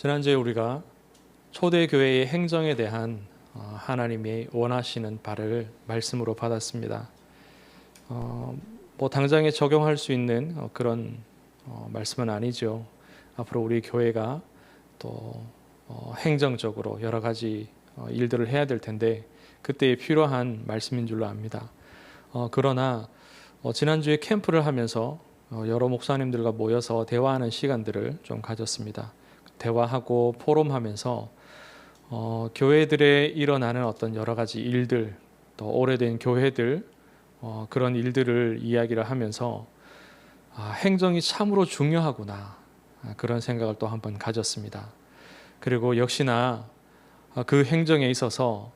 지난주에 우리가 초대교회의 행정에 대한 하나님이 원하시는 바를 말씀으로 받았습니다. 당장에 적용할 수 있는 그런 말씀은 아니죠. 앞으로 우리 교회가 또 행정적으로 여러 가지 일들을 해야 될 텐데 그때에 필요한 말씀인 줄로 압니다. 그러나 지난주에 캠프를 하면서 여러 목사님들과 모여서 대화하는 시간들을 좀 가졌습니다. 대화하고 포럼하면서 교회들에 일어나는 어떤 여러 가지 일들, 또 오래된 교회들 그런 일들을 이야기를 하면서 행정이 참으로 중요하구나 그런 생각을 또 한번 가졌습니다. 그리고 역시나 그 행정에 있어서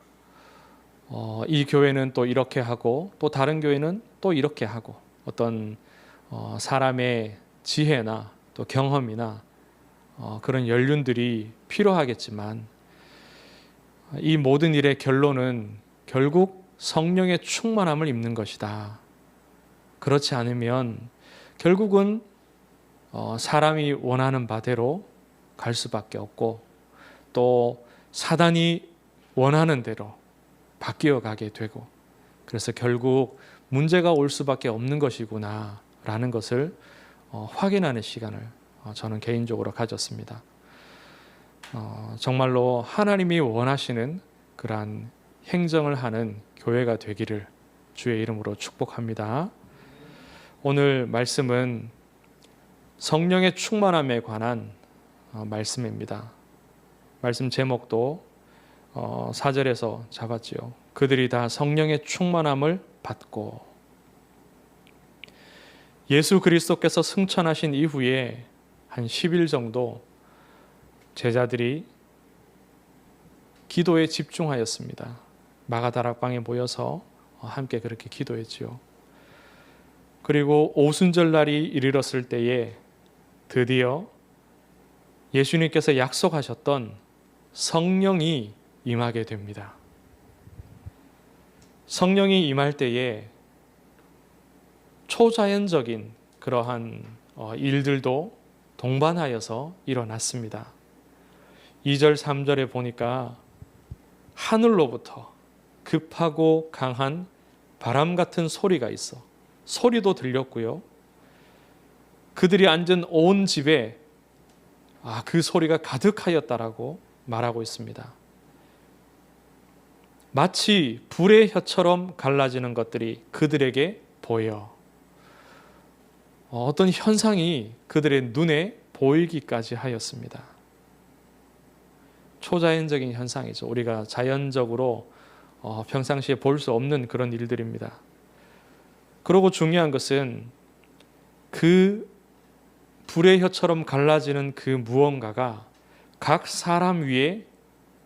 이 교회는 또 이렇게 하고 또 다른 교회는 또 이렇게 하고 어떤 사람의 지혜나 또 경험이나 그런 연륜들이 필요하겠지만 이 모든 일의 결론은 결국 성령의 충만함을 입는 것이다. 그렇지 않으면 결국은 사람이 원하는 바대로 갈 수밖에 없고 또 사단이 원하는 대로 바뀌어 가게 되고 그래서 결국 문제가 올 수밖에 없는 것이구나 라는 것을 확인하는 시간을 저는 개인적으로 가졌습니다. 정말로 하나님이 원하시는 그러한 행정을 하는 교회가 되기를 주의 이름으로 축복합니다. 오늘 말씀은 성령의 충만함에 관한 말씀입니다. 말씀 제목도 4절에서 잡았지요. 그들이 다 성령의 충만함을 받고 예수 그리스도께서 승천하신 이후에 한 10일 정도 제자들이 기도에 집중하였습니다. 마가다락방에 모여서 함께 그렇게 기도했지요. 그리고 오순절 날이 이르렀을 때에 드디어 예수님께서 약속하셨던 성령이 임하게 됩니다. 성령이 임할 때에 초자연적인 그러한 일들도 동반하여서 일어났습니다. 2절 3절에 보니까 하늘로부터 급하고 강한 바람 같은 소리가 있어 소리도 들렸고요. 그들이 앉은 온 집에 그 소리가 가득하였다라고 말하고 있습니다. 마치 불의 혀처럼 갈라지는 것들이 그들에게 보여 어떤 현상이 그들의 눈에 보이기까지 하였습니다. 초자연적인 현상이죠. 우리가 자연적으로 평상시에 볼 수 없는 그런 일들입니다. 그리고 중요한 것은 그 불의 혀처럼 갈라지는 그 무언가가 각 사람 위에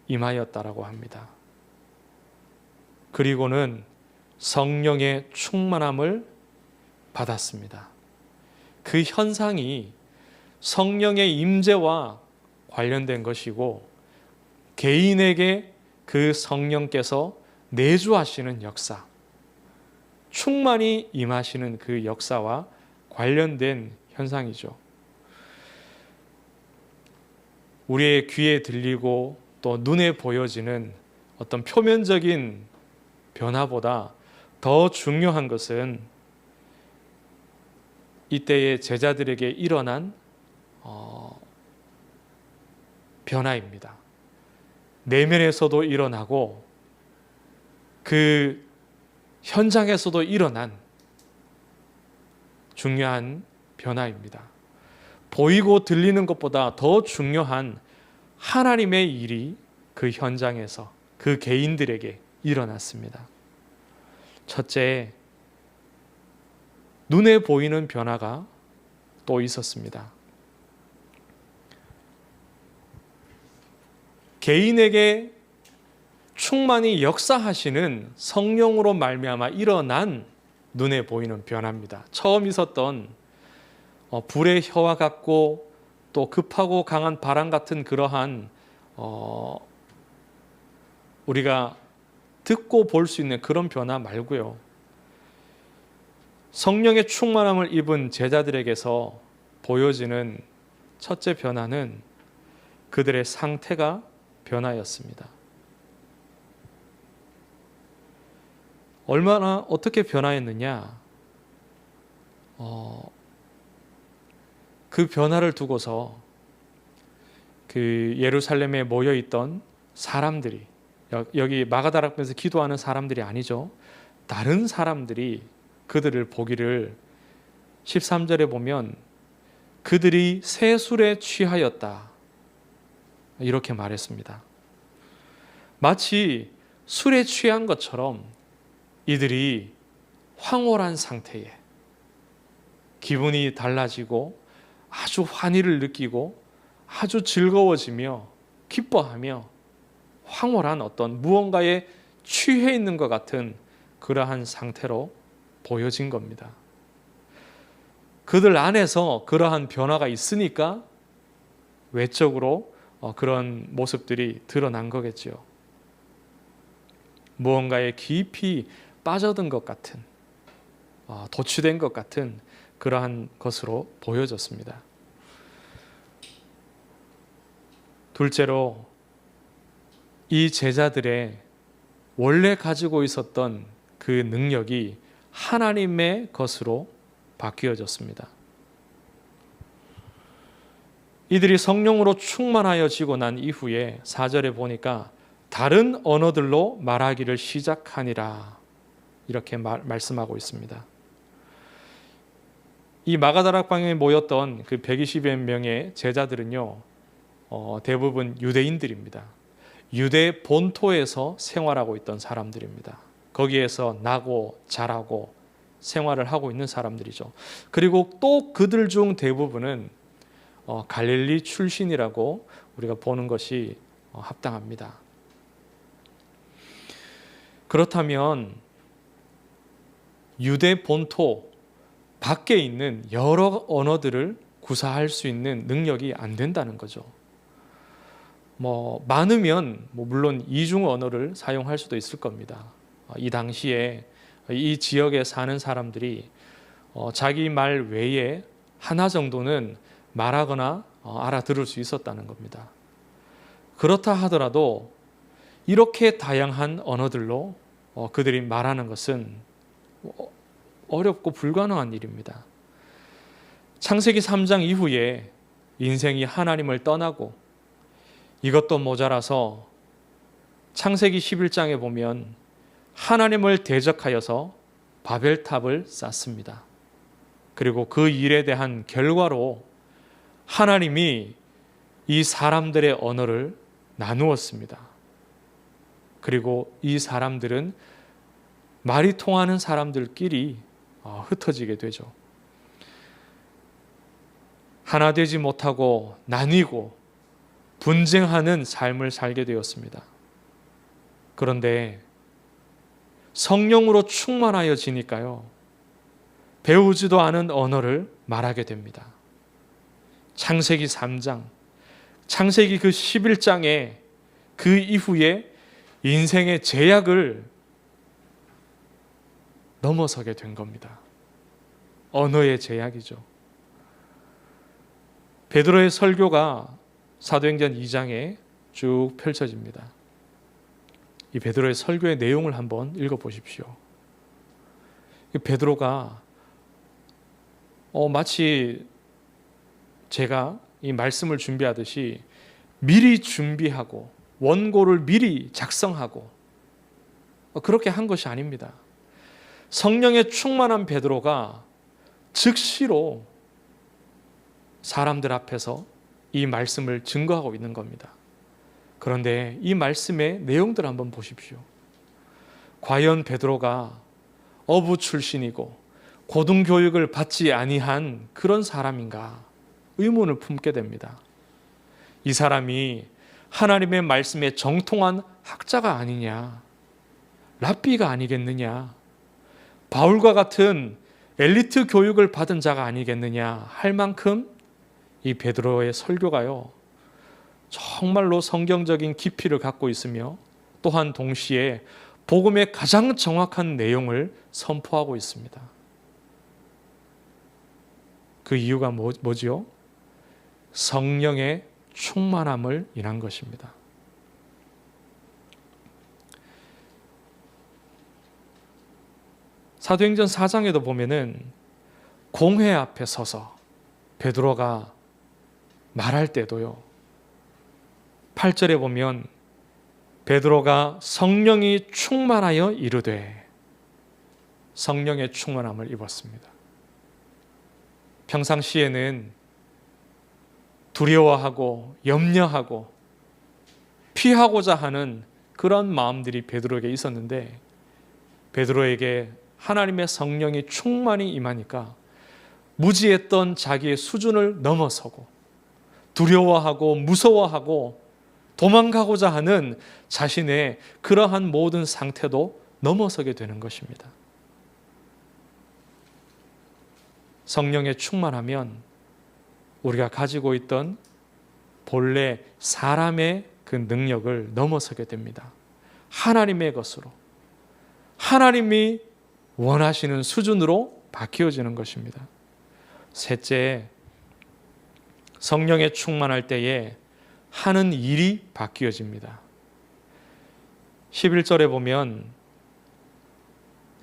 임하였다라고 합니다. 그리고는 성령의 충만함을 받았습니다. 그 현상이 성령의 임재와 관련된 것이고 개인에게 그 성령께서 내주하시는 역사, 충만히 임하시는 그 역사와 관련된 현상이죠. 우리의 귀에 들리고 또 눈에 보여지는 어떤 표면적인 변화보다 더 중요한 것은 이때의 제자들에게 일어난 변화입니다. 내면에서도 일어나고 그 현장에서도 일어난 중요한 변화입니다. 보이고 들리는 것보다 더 중요한 하나님의 일이 그 현장에서 그 개인들에게 일어났습니다. 첫째, 눈에 보이는 변화가 또 있었습니다. 개인에게 충만히 역사하시는 성령으로 말미암아 일어난 눈에 보이는 변화입니다. 처음 있었던 불의 혀와 같고 또 급하고 강한 바람 같은 그러한 우리가 듣고 볼 수 있는 그런 변화 말고요. 성령의 충만함을 입은 제자들에게서 보여지는 첫째 변화는 그들의 상태가 변하였습니다. 얼마나 어떻게 변화했느냐? 그 변화를 두고서 그 예루살렘에 모여 있던 사람들이, 여기 마가다락방에서 기도하는 사람들이 아니죠. 다른 사람들이 그들을 보기를 13절에 보면 그들이 새 술에 취하였다, 이렇게 말했습니다. 마치 술에 취한 것처럼 이들이 황홀한 상태에 기분이 달라지고 아주 환희를 느끼고 아주 즐거워지며 기뻐하며 황홀한 어떤 무언가에 취해 있는 것 같은 그러한 상태로 보여진 겁니다. 그들 안에서 그러한 변화가 있으니까 외적으로 그런 모습들이 드러난 거겠죠. 무언가에 깊이 빠져든 것 같은, 도취된 것 같은 그러한 것으로 보여졌습니다. 둘째로, 이 제자들의 원래 가지고 있었던 그 능력이 하나님의 것으로 바뀌어졌습니다. 이들이 성령으로 충만하여지고 난 이후에 4절에 보니까 다른 언어들로 말하기를 시작하니라, 이렇게 말씀하고 있습니다. 이 마가다락방에 모였던 그 120여 명의 제자들은요, 대부분 유대인들입니다. 유대 본토에서 생활하고 있던 사람들입니다. 거기에서 나고 자라고 생활을 하고 있는 사람들이죠. 그리고 또 그들 중 대부분은 갈릴리 출신이라고 우리가 보는 것이 합당합니다. 그렇다면 유대 본토 밖에 있는 여러 언어들을 구사할 수 있는 능력이 안 된다는 거죠. 많으면 물론 이중 언어를 사용할 수도 있을 겁니다. 이 당시에 이 지역에 사는 사람들이 자기 말 외에 하나 정도는 말하거나 알아들을 수 있었다는 겁니다. 그렇다 하더라도 이렇게 다양한 언어들로 그들이 말하는 것은 어렵고 불가능한 일입니다. 창세기 3장 이후에 인생이 하나님을 떠나고 이것도 모자라서 창세기 11장에 보면 하나님을 대적하여서 바벨탑을 쌓습니다. 그리고 그 일에 대한 결과로 하나님이 이 사람들의 언어를 나누었습니다. 그리고 이 사람들은 말이 통하는 사람들끼리 흩어지게 되죠. 하나 되지 못하고 나뉘고 분쟁하는 삶을 살게 되었습니다. 그런데 성령으로 충만하여지니까요, 배우지도 않은 언어를 말하게 됩니다. 창세기 3장, 창세기 그 11장에 그 이후에 인생의 제약을 넘어서게 된 겁니다. 언어의 제약이죠. 베드로의 설교가 사도행전 2장에 쭉 펼쳐집니다. 이 베드로의 설교의 내용을 한번 읽어보십시오. 베드로가 마치 제가 이 말씀을 준비하듯이 미리 준비하고 원고를 미리 작성하고 그렇게 한 것이 아닙니다. 성령의 충만한 베드로가 즉시로 사람들 앞에서 이 말씀을 증거하고 있는 겁니다. 그런데 이 말씀의 내용들 한번 보십시오. 과연 베드로가 어부 출신이고 고등교육을 받지 아니한 그런 사람인가 의문을 품게 됩니다. 이 사람이 하나님의 말씀에 정통한 학자가 아니냐, 랍비가 아니겠느냐, 바울과 같은 엘리트 교육을 받은 자가 아니겠느냐 할 만큼 이 베드로의 설교가요, 정말로 성경적인 깊이를 갖고 있으며 또한 동시에 복음의 가장 정확한 내용을 선포하고 있습니다. 그 이유가 뭐지요? 성령의 충만함을 인한 것입니다. 사도행전 4장에도 보면은 공회 앞에 서서 베드로가 말할 때도요, 8절에 보면 베드로가 성령이 충만하여 이르되, 성령의 충만함을 입었습니다. 평상시에는 두려워하고 염려하고 피하고자 하는 그런 마음들이 베드로에게 있었는데, 베드로에게 하나님의 성령이 충만히 임하니까 무지했던 자기의 수준을 넘어서고 두려워하고 무서워하고 도망가고자 하는 자신의 그러한 모든 상태도 넘어서게 되는 것입니다. 성령에 충만하면 우리가 가지고 있던 본래 사람의 그 능력을 넘어서게 됩니다. 하나님의 것으로, 하나님이 원하시는 수준으로 바뀌어지는 것입니다. 셋째, 성령에 충만할 때에 하는 일이 바뀌어집니다. 11절에 보면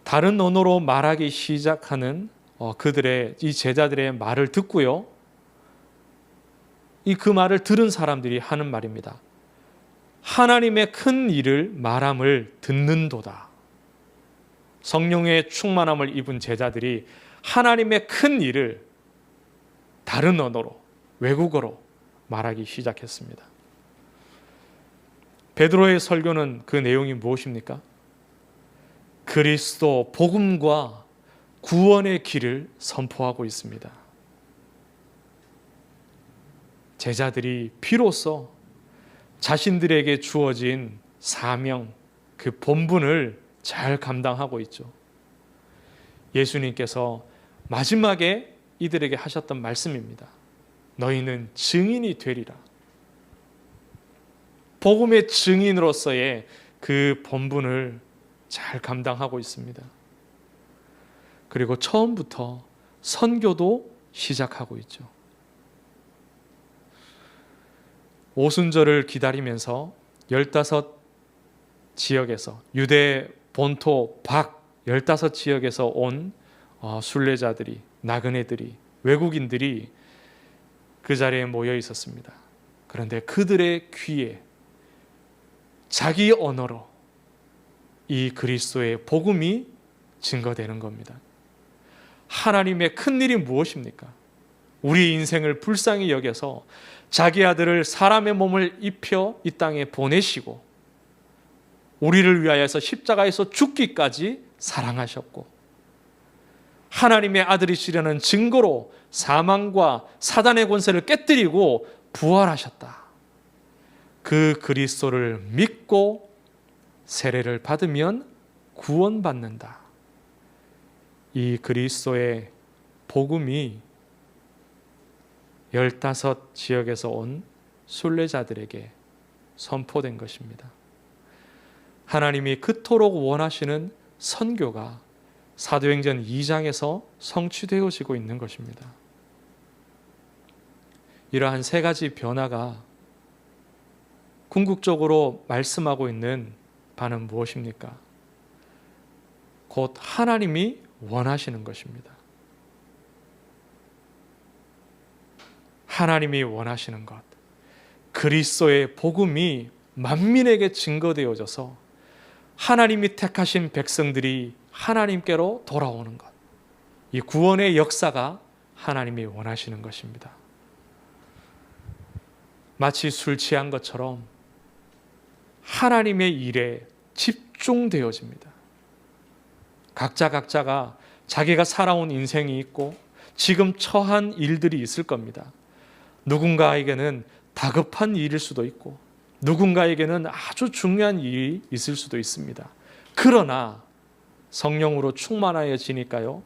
다른 언어로 말하기 시작하는 그들의 이 제자들의 말을 듣고요, 그 말을 들은 사람들이 하는 말입니다. 하나님의 큰 일을 말함을 듣는도다. 성령의 충만함을 입은 제자들이 하나님의 큰 일을 다른 언어로, 외국어로 말하기 시작했습니다. 베드로의 설교는 그 내용이 무엇입니까? 그리스도 복음과 구원의 길을 선포하고 있습니다. 제자들이 비로소 자신들에게 주어진 사명, 그 본분을 잘 감당하고 있죠. 예수님께서 마지막에 이들에게 하셨던 말씀입니다. 너희는 증인이 되리라. 복음의 증인으로서의 그 본분을 잘 감당하고 있습니다. 그리고 처음부터 선교도 시작하고 있죠. 오순절을 기다리면서 15지역에서 유대 본토 밖 15지역에서 온 순례자들이, 나그네들이, 외국인들이 그 자리에 모여 있었습니다. 그런데 그들의 귀에 자기 언어로 이 그리스도의 복음이 증거되는 겁니다. 하나님의 큰 일이 무엇입니까? 우리 인생을 불쌍히 여겨서 자기 아들을 사람의 몸을 입혀 이 땅에 보내시고 우리를 위하여서 십자가에서 죽기까지 사랑하셨고, 하나님의 아들이시라는 증거로 사망과 사단의 권세를 깨뜨리고 부활하셨다. 그 그리스도를 믿고 세례를 받으면 구원받는다. 이 그리스도의 복음이 15지역에서 온 순례자들에게 선포된 것입니다. 하나님이 그토록 원하시는 선교가 사도행전 2장에서 성취되어지고 있는 것입니다. 이러한 세 가지 변화가 궁극적으로 말씀하고 있는 바는 무엇입니까? 곧 하나님이 원하시는 것입니다. 하나님이 원하시는 것, 그리스도의 복음이 만민에게 증거되어져서 하나님이 택하신 백성들이 하나님께로 돌아오는 것, 이 구원의 역사가 하나님이 원하시는 것입니다. 마치 술 취한 것처럼 하나님의 일에 집중되어집니다. 각자가 자기가 살아온 인생이 있고 지금 처한 일들이 있을 겁니다. 누군가에게는 다급한 일일 수도 있고 누군가에게는 아주 중요한 일이 있을 수도 있습니다. 그러나 성령으로 충만하여지니까요,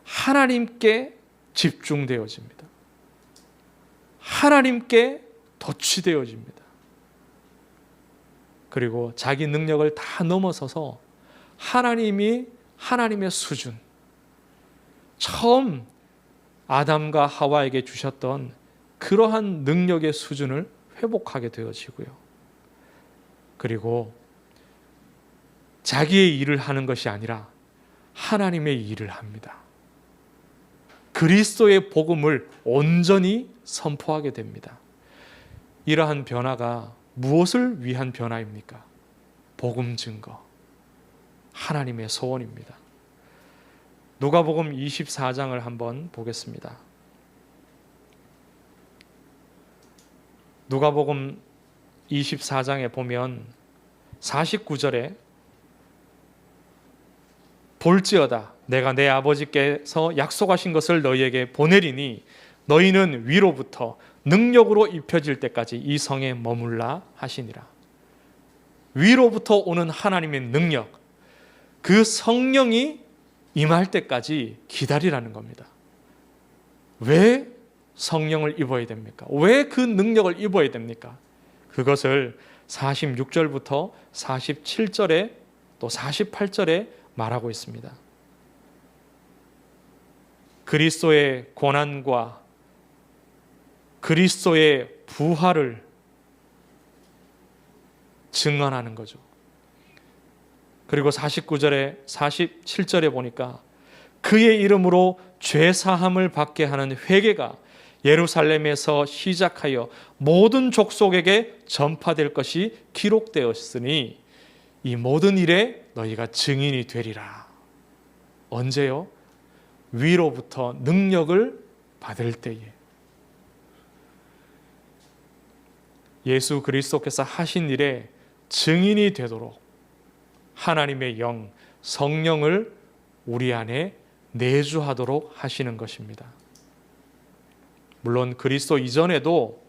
하나님께 집중되어집니다. 하나님께 도취되어집니다. 그리고 자기 능력을 다 넘어서서 하나님이 하나님의 수준, 처음 아담과 하와에게 주셨던 그러한 능력의 수준을 회복하게 되어지고요. 그리고 자기의 일을 하는 것이 아니라 하나님의 일을 합니다. 그리스도의 복음을 온전히 선포하게 됩니다. 이러한 변화가 무엇을 위한 변화입니까? 복음 증거, 하나님의 소원입니다. 누가복음 24장을 한번 보겠습니다. 누가복음 24장에 보면 49절에 볼지어다 내가 내 아버지께서 약속하신 것을 너희에게 보내리니 너희는 위로부터 능력으로 입혀질 때까지 이 성에 머물라 하시니라. 위로부터 오는 하나님의 능력, 그 성령이 임할 때까지 기다리라는 겁니다. 왜 성령을 입어야 됩니까? 왜 그 능력을 입어야 됩니까? 그것을 46절부터 47절에 또 48절에 말하고 있습니다. 그리스도의 고난과 그리스도의 부활을 증언하는 거죠. 그리고 49절에 47절에 보니까 그의 이름으로 죄사함을 받게 하는 회개가 예루살렘에서 시작하여 모든 족속에게 전파될 것이 기록되었으니 이 모든 일에 너희가 증인이 되리라. 언제요? 위로부터 능력을 받을 때에. 예수 그리스도께서 하신 일에 증인이 되도록 하나님의 영, 성령을 우리 안에 내주하도록 하시는 것입니다. 물론 그리스도 이전에도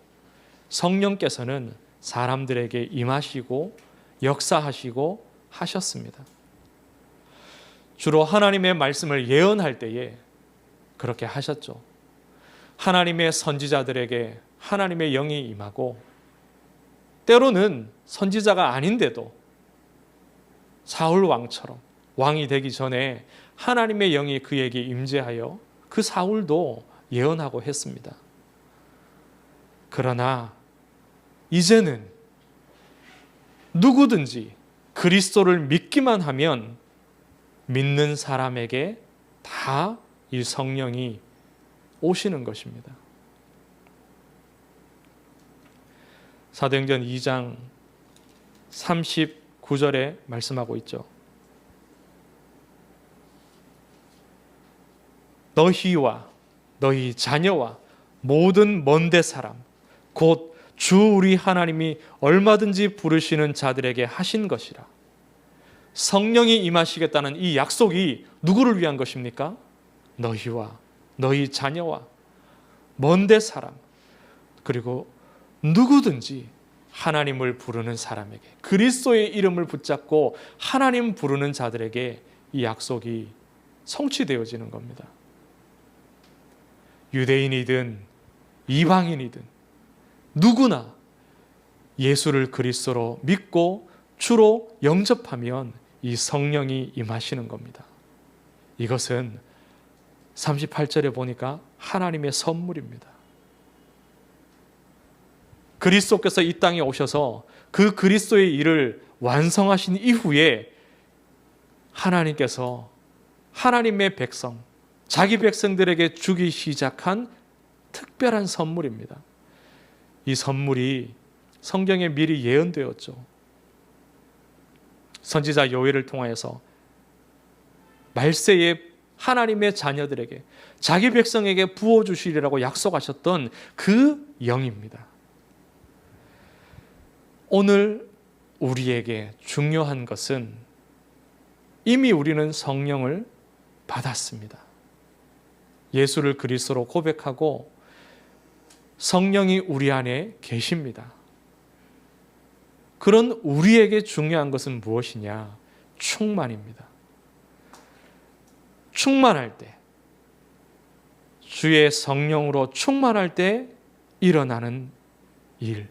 성령께서는 사람들에게 임하시고 역사하시고 하셨습니다. 주로 하나님의 말씀을 예언할 때에 그렇게 하셨죠. 하나님의 선지자들에게 하나님의 영이 임하고 때로는 선지자가 아닌데도 사울 왕처럼 왕이 되기 전에 하나님의 영이 그에게 임재하여 그 사울도 예언하고 했습니다. 그러나 이제는 누구든지 그리스도를 믿기만 하면 믿는 사람에게 다 이 성령이 오시는 것입니다. 사도행전 2장 39절에 말씀하고 있죠. 너희와 너희 자녀와 모든 먼데 사람 곧 주 우리 하나님이 얼마든지 부르시는 자들에게 하신 것이라. 성령이 임하시겠다는 이 약속이 누구를 위한 것입니까? 너희와 너희 자녀와 먼데 사람 그리고 누구든지 하나님을 부르는 사람에게 그리스도의 이름을 붙잡고 하나님 부르는 자들에게 이 약속이 성취되어지는 겁니다. 유대인이든 이방인이든 누구나 예수를 그리스도로 믿고 주로 영접하면 이 성령이 임하시는 겁니다. 이것은 38절에 보니까 하나님의 선물입니다. 그리스도께서 이 땅에 오셔서 그 그리스도의 일을 완성하신 이후에 하나님께서 하나님의 백성, 자기 백성들에게 주기 시작한 특별한 선물입니다. 이 선물이 성경에 미리 예언되었죠. 선지자 요엘을 통하여서 말세에 하나님의 자녀들에게 자기 백성에게 부어주시리라고 약속하셨던 그 영입니다. 오늘 우리에게 중요한 것은 이미 우리는 성령을 받았습니다. 예수를 그리스도로 고백하고 성령이 우리 안에 계십니다. 그런 우리에게 중요한 것은 무엇이냐? 충만입니다. 충만할 때, 주의 성령으로 충만할 때 일어나는 일,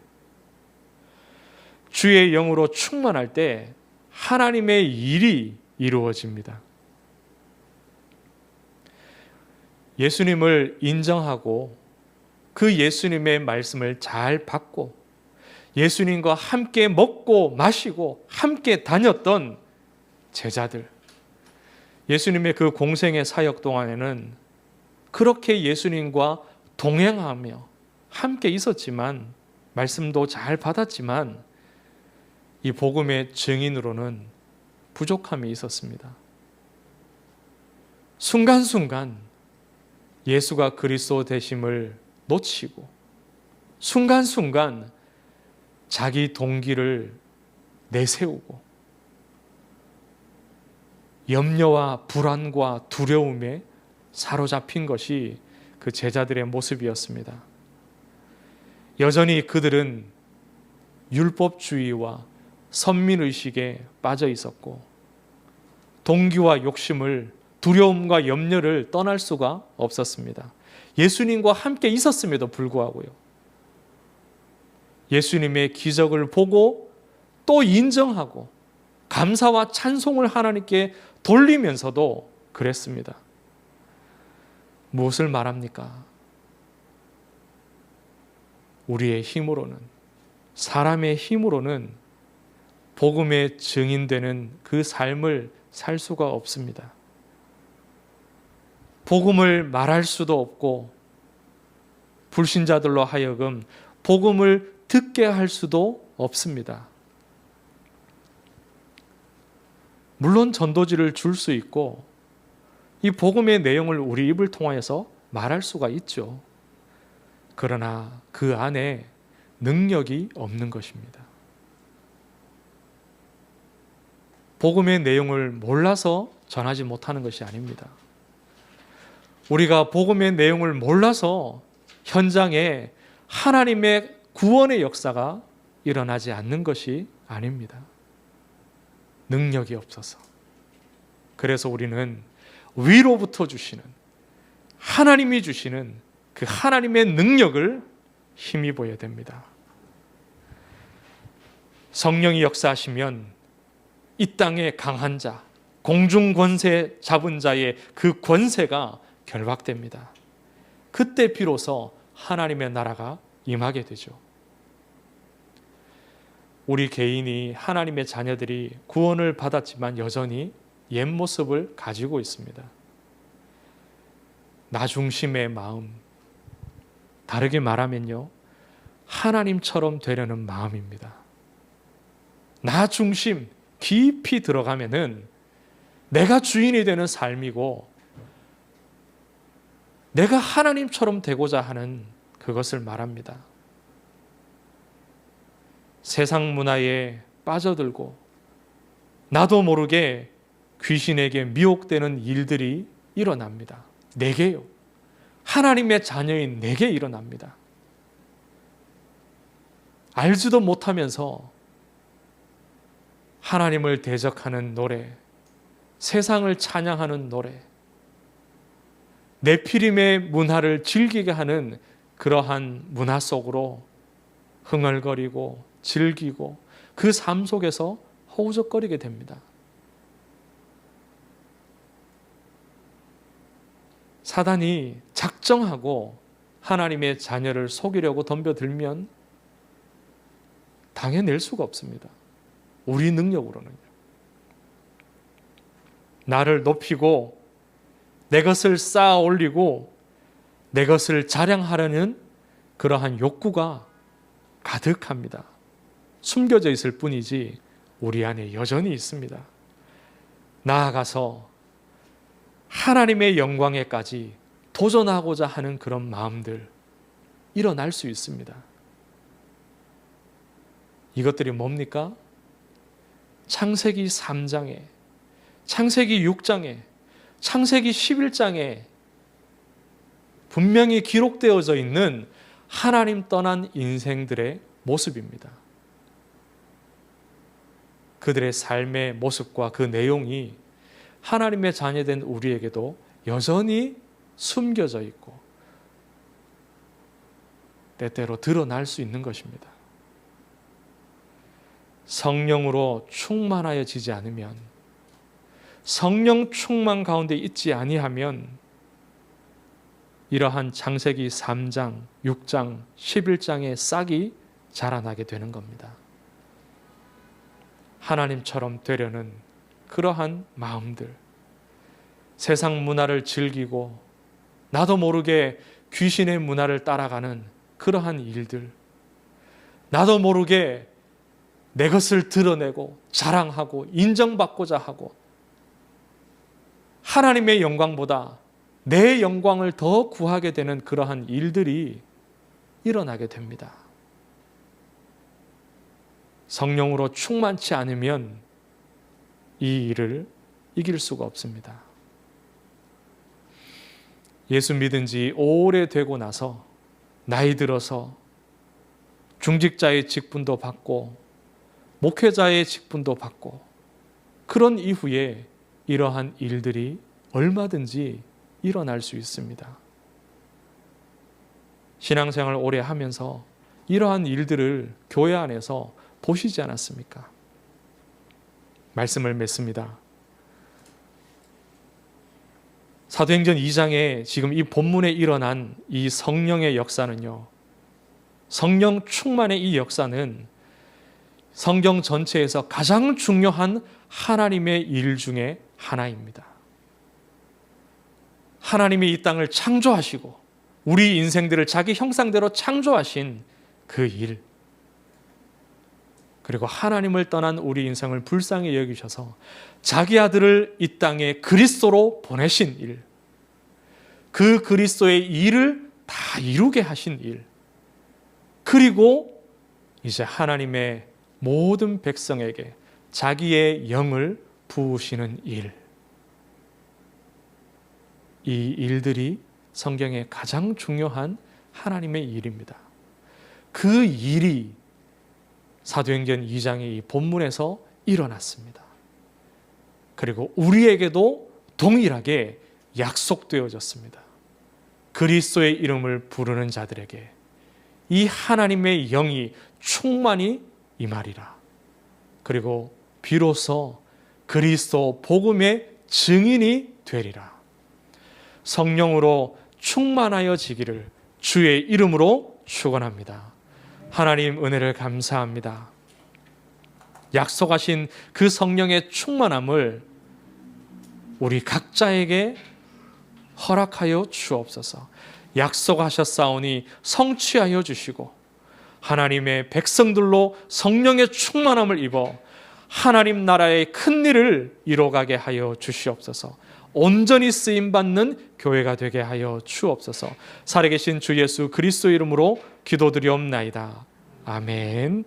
주의 영으로 충만할 때 하나님의 일이 이루어집니다. 예수님을 인정하고 그 예수님의 말씀을 잘 받고 예수님과 함께 먹고 마시고 함께 다녔던 제자들, 예수님의 그 공생의 사역 동안에는 그렇게 예수님과 동행하며 함께 있었지만, 말씀도 잘 받았지만 이 복음의 증인으로는 부족함이 있었습니다. 순간순간 예수가 그리스도 되심을 놓치고 순간순간 자기 동기를 내세우고 염려와 불안과 두려움에 사로잡힌 것이 그 제자들의 모습이었습니다. 여전히 그들은 율법주의와 선민의식에 빠져 있었고 동기와 욕심을, 두려움과 염려를 떠날 수가 없었습니다. 예수님과 함께 있었음에도 불구하고요. 예수님의 기적을 보고 또 인정하고 감사와 찬송을 하나님께 돌리면서도 그랬습니다. 무엇을 말합니까? 우리의 힘으로는, 사람의 힘으로는 복음의 증인되는 그 삶을 살 수가 없습니다. 복음을 말할 수도 없고 불신자들로 하여금 복음을 듣게 할 수도 없습니다. 물론 전도지를 줄 수 있고 이 복음의 내용을 우리 입을 통하여서 말할 수가 있죠. 그러나 그 안에 능력이 없는 것입니다. 복음의 내용을 몰라서 전하지 못하는 것이 아닙니다. 우리가 복음의 내용을 몰라서 현장에 하나님의 구원의 역사가 일어나지 않는 것이 아닙니다. 능력이 없어서. 그래서 우리는 위로부터 주시는, 하나님이 주시는 그 하나님의 능력을 힘입어야 됩니다. 성령이 역사하시면 이 땅의 강한 자, 공중 권세 잡은 자의 그 권세가 결박됩니다. 그때 비로소 하나님의 나라가 임하게 되죠. 우리 개인이, 하나님의 자녀들이 구원을 받았지만 여전히 옛 모습을 가지고 있습니다. 나 중심의 마음, 다르게 말하면요, 하나님처럼 되려는 마음입니다. 나 중심 깊이 들어가면은 내가 주인이 되는 삶이고 내가 하나님처럼 되고자 하는 그것을 말합니다. 세상 문화에 빠져들고 나도 모르게 귀신에게 미혹되는 일들이 일어납니다. 내게요. 하나님의 자녀인 내게 일어납니다. 알지도 못하면서 하나님을 대적하는 노래, 세상을 찬양하는 노래, 네피림의 문화를 즐기게 하는 그러한 문화 속으로 흥얼거리고 즐기고 그 삶 속에서 허우적거리게 됩니다. 사단이 작정하고 하나님의 자녀를 속이려고 덤벼들면 당해낼 수가 없습니다. 우리 능력으로는요. 나를 높이고 내 것을 쌓아 올리고 내 것을 자랑하려는 그러한 욕구가 가득합니다. 숨겨져 있을 뿐이지 우리 안에 여전히 있습니다. 나아가서 하나님의 영광에까지 도전하고자 하는 그런 마음들 일어날 수 있습니다. 이것들이 뭡니까? 창세기 3장에, 창세기 6장에, 창세기 11장에 분명히 기록되어져 있는 하나님 떠난 인생들의 모습입니다. 그들의 삶의 모습과 그 내용이 하나님의 자녀된 우리에게도 여전히 숨겨져 있고 때때로 드러날 수 있는 것입니다. 성령으로 충만하여지지 않으면, 성령 충만 가운데 있지 아니하면 이러한 창세기 3장, 6장, 11장의 싹이 자라나게 되는 겁니다. 하나님처럼 되려는 그러한 마음들, 세상 문화를 즐기고 나도 모르게 귀신의 문화를 따라가는 그러한 일들, 나도 모르게 내 것을 드러내고 자랑하고 인정받고자 하고 하나님의 영광보다 내 영광을 더 구하게 되는 그러한 일들이 일어나게 됩니다. 성령으로 충만치 않으면 이 일을 이길 수가 없습니다. 예수 믿은 지 오래되고 나서 나이 들어서 중직자의 직분도 받고 목회자의 직분도 받고 그런 이후에 이러한 일들이 얼마든지 일어날 수 있습니다. 신앙생활 오래 하면서 이러한 일들을 교회 안에서 보시지 않았습니까? 말씀을 맺습니다. 사도행전 2장에 지금 이 본문에 일어난 이 성령의 역사는요, 성령 충만의 이 역사는 성경 전체에서 가장 중요한 하나님의 일 중에 하나입니다. 하나님이 이 땅을 창조하시고 우리 인생들을 자기 형상대로 창조하신 그 일, 그리고 하나님을 떠난 우리 인생을 불쌍히 여기셔서 자기 아들을 이 땅에 그리스도로 보내신 일, 그 그리스도의 일을 다 이루게 하신 일, 그리고 이제 하나님의 모든 백성에게 자기의 영을 부으시는 일, 이 일들이 성경의 가장 중요한 하나님의 일입니다. 그 일이 사도행전 2장의 이 본문에서 일어났습니다. 그리고 우리에게도 동일하게 약속되어졌습니다. 그리스도의 이름을 부르는 자들에게 이 하나님의 영이 충만히 임하리라. 그리고 비로소 그리스도 복음의 증인이 되리라. 성령으로 충만하여지기를 주의 이름으로 축원합니다. 하나님 은혜를 감사합니다. 약속하신 그 성령의 충만함을 우리 각자에게 허락하여 주옵소서. 약속하셨사오니 성취하여 주시고 하나님의 백성들로 성령의 충만함을 입어 하나님 나라의 큰 일을 이뤄가게 하여 주시옵소서. 온전히 쓰임받는 교회가 되게 하여 주옵소서. 살아계신 주 예수 그리스도 이름으로 기도드리옵나이다. 아멘.